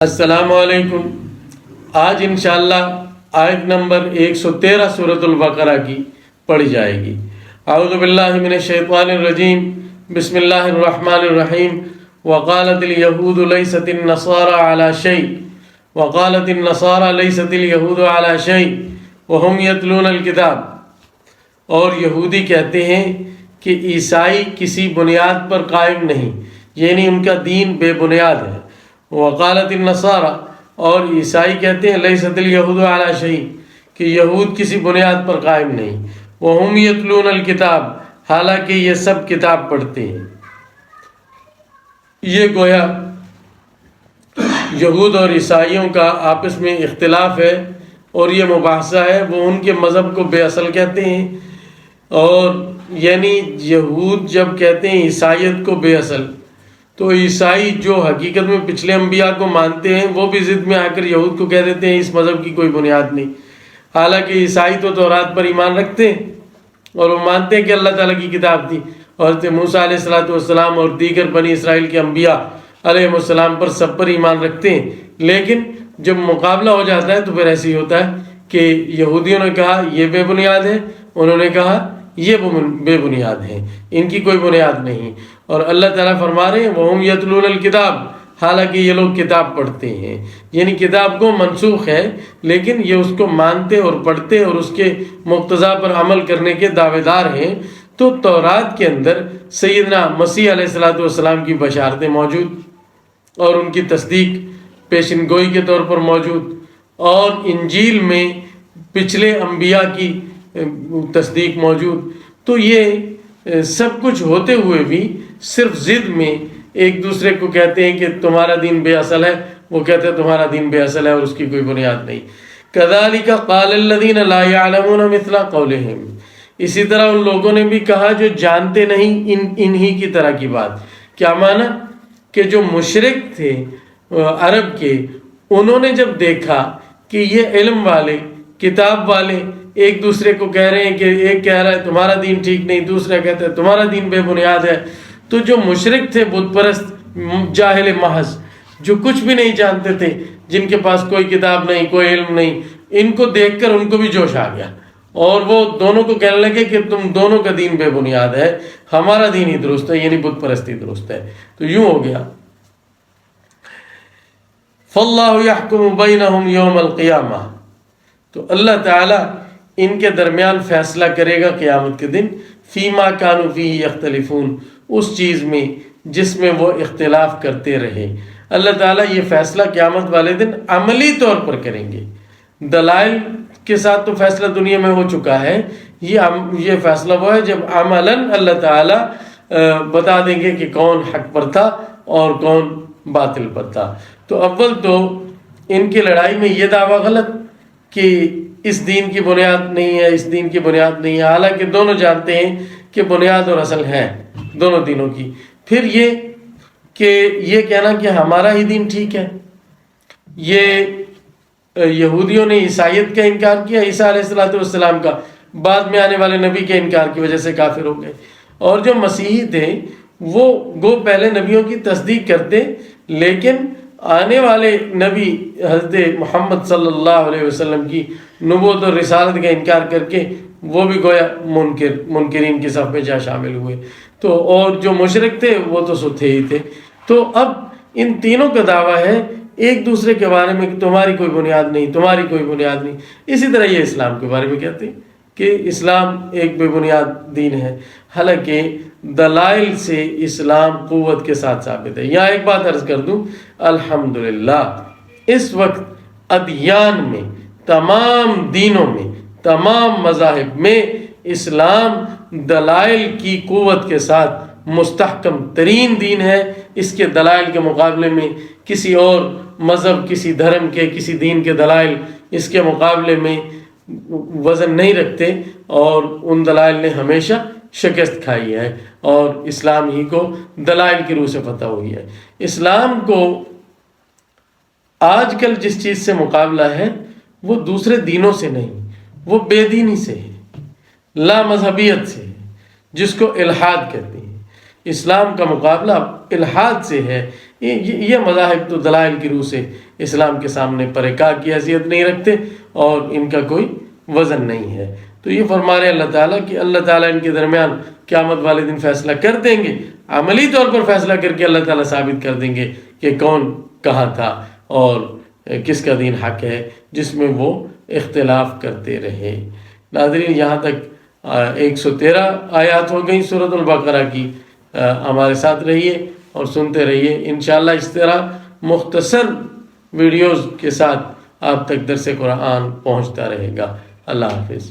السلام علیکم۔ آج انشاءاللہ آیت نمبر 113 سورۃ البقرہ کی پڑھی جائے گی۔ اعوذ باللہ من الشیطان الرجیم، بسم اللہ الرحمن الرحیم۔ وقالت اليہود لیست النصارى على شیء وقالت النصارى لیست اليہود على شیء وهم یتلون الکتاب۔ اور یہودی کہتے ہیں کہ عیسائی کسی بنیاد پر قائم نہیں، یعنی ان کا دین بے بنیاد ہے۔ وقالت النصارى، اور عیسائی کہتے ہیں لیست الیہود علی شیء، کہ یہود کسی بنیاد پر قائم نہیں۔ وہم یتلون الکتاب، حالانکہ یہ سب کتاب پڑھتے ہیں۔ یہ گویا یہود اور عیسائیوں کا آپس میں اختلاف ہے، اور یہ مباحثہ ہے۔ وہ ان کے مذہب کو بے اصل کہتے ہیں، اور یعنی یہود جب کہتے ہیں عیسائیت کو بے اصل، تو عیسائی جو حقیقت میں پچھلے انبیاء کو مانتے ہیں، وہ بھی ضد میں آ کر یہود کو کہہ دیتے ہیں اس مذہب کی کوئی بنیاد نہیں۔ حالانکہ عیسائی تو تورات پر ایمان رکھتے ہیں، اور وہ مانتے ہیں کہ اللہ تعالیٰ کی کتاب تھی، اور حضرت موسیٰ علیہ السلام اور دیگر بنی اسرائیل کے انبیاء علیہ السلام پر سب پر ایمان رکھتے ہیں۔ لیکن جب مقابلہ ہو جاتا ہے تو پھر ایسے ہی ہوتا ہے کہ یہودیوں نے کہا یہ بے بنیاد ہے، انہوں نے کہا یہ بے بنیاد ہیں، ان کی کوئی بنیاد نہیں۔ اور اللہ تعالیٰ فرما رہے ہیں وَهُمْ يَتْلُونَ الْكِتَابَ، حالانکہ یہ لوگ کتاب پڑھتے ہیں، یعنی کتاب کو منسوخ ہے، لیکن یہ اس کو مانتے اور پڑھتے اور اس کے مقتضا پر عمل کرنے کے دعوے دار ہیں۔ تو تورات کے اندر سیدنا مسیح علیہ السلام کی بشارتیں موجود، اور ان کی تصدیق پیشن گوئی کے طور پر موجود، اور انجیل میں پچھلے انبیاء کی تصدیق موجود۔ تو یہ سب کچھ ہوتے ہوئے بھی صرف ضد میں ایک دوسرے کو کہتے ہیں کہ تمہارا دین بے اصل ہے، وہ کہتے ہیں تمہارا دین بے اصل ہے اور اس کی کوئی بنیاد نہیں۔ كَذَلِكَ قَالَ الَّذِينَ لَا يَعْلَمُونَ مِثْلَ قَوْلِهِمْ، اسی طرح ان لوگوں نے بھی کہا جو جانتے نہیں انہی کی طرح کی بات۔ کیا معنی؟ کہ جو مشرک تھے عرب کے، انہوں نے جب دیکھا کہ یہ علم والے کتاب والے ایک دوسرے کو کہہ رہے ہیں کہ ایک کہہ رہا ہے تمہارا دین ٹھیک نہیں، دوسرا کہتا ہے تمہارا دین بے بنیاد ہے، تو جو مشرک تھے، بت پرست، جاہل محض، جو کچھ بھی نہیں جانتے تھے، جن کے پاس کوئی کتاب نہیں، کوئی علم نہیں، ان کو دیکھ کر ان کو بھی جوش آ گیا، اور وہ دونوں کو کہنے لگے کہ تم دونوں کا دین بے بنیاد ہے، ہمارا دین ہی درست ہے، یعنی بت پرستی درست ہے۔ تو یوں ہو گیا۔ فَاللَّهُ يَحْكُمُ بَيْنَهُمْ يَوْمَ الْقِيَامَةِ، تو اللہ تعالیٰ ان کے درمیان فیصلہ کرے گا قیامت کے دن، فیما کانوا فیہ یختلفون، اس چیز میں جس میں وہ اختلاف کرتے رہے۔ اللہ تعالیٰ یہ فیصلہ قیامت والے دن عملی طور پر کریں گے۔ دلائل کے ساتھ تو فیصلہ دنیا میں ہو چکا ہے، یہ فیصلہ وہ ہے جب عملاً اللہ تعالیٰ بتا دیں گے کہ کون حق پر تھا اور کون باطل پر تھا۔ تو اول تو ان کی لڑائی میں یہ دعویٰ غلط کہ اس دین کی بنیاد نہیں ہے، اس دین کی بنیاد نہیں ہے، حالانکہ دونوں جانتے ہیں کہ بنیاد اور اصل ہے دونوں دینوں کی۔ پھر یہ کہ یہ کہنا کہ ہمارا ہی دین ٹھیک ہے، یہ یہودیوں نے عیسائیت کا انکار کیا، عیسیٰ علیہ السلام کا، بعد میں آنے والے نبی کے انکار کی وجہ سے کافر ہو گئے۔ اور جو مسیحی تھے وہ گو پہلے نبیوں کی تصدیق کرتے، لیکن آنے والے نبی حضرت محمد صلی اللہ علیہ وسلم کی نبوت اور رسالت کا انکار کر کے وہ بھی گویا منکرین کی صف میں جا شامل ہوئے۔ تو اور جو مشرک تھے وہ تو سو تھے ہی تھے۔ تو اب ان تینوں کا دعویٰ ہے ایک دوسرے کے بارے میں کہ تمہاری کوئی بنیاد نہیں، تمہاری کوئی بنیاد نہیں۔ اسی طرح یہ اسلام کے بارے میں کہتے ہیں کہ اسلام ایک بے بنیاد دین ہے، حالانکہ دلائل سے اسلام قوت کے ساتھ ثابت ہے۔ یہاں ایک بات عرض کر دوں، الحمدللہ اس وقت ادیان میں، تمام دینوں میں، تمام مذاہب میں اسلام دلائل کی قوت کے ساتھ مستحکم ترین دین ہے۔ اس کے دلائل کے مقابلے میں کسی اور مذہب، کسی دھرم کے، کسی دین کے دلائل اس کے مقابلے میں وزن نہیں رکھتے، اور ان دلائل نے ہمیشہ شکست کھائی ہے، اور اسلام ہی کو دلائل کی روح سے فتح ہوئی ہے۔ اسلام کو آج کل جس چیز سے مقابلہ ہے وہ دوسرے دینوں سے نہیں، وہ بے دینی سے ہے، لا مذہبیت سے ہے، جس کو الحاد کہتے ہیں۔ اسلام کا مقابلہ الحاد سے ہے، یہ مذاہب تو دلائل کی روح سے اسلام کے سامنے پرکا کی حیثیت نہیں رکھتے اور ان کا کوئی وزن نہیں ہے۔ تو یہ فرما رہے اللہ تعالیٰ کہ اللہ تعالیٰ ان کے درمیان قیامت والے دن فیصلہ کر دیں گے، عملی طور پر فیصلہ کر کے اللہ تعالیٰ ثابت کر دیں گے کہ کون کہاں تھا اور کس کا دین حق ہے جس میں وہ اختلاف کرتے رہے۔ ناظرین، یہاں تک 113 آیات ہو گئی سورۃ البقرہ کی۔ ہمارے ساتھ رہیے اور سنتے رہیے، انشاءاللہ اس طرح مختصر ویڈیوز کے ساتھ آپ تک درس قرآن پہنچتا رہے گا۔ اللہ حافظ۔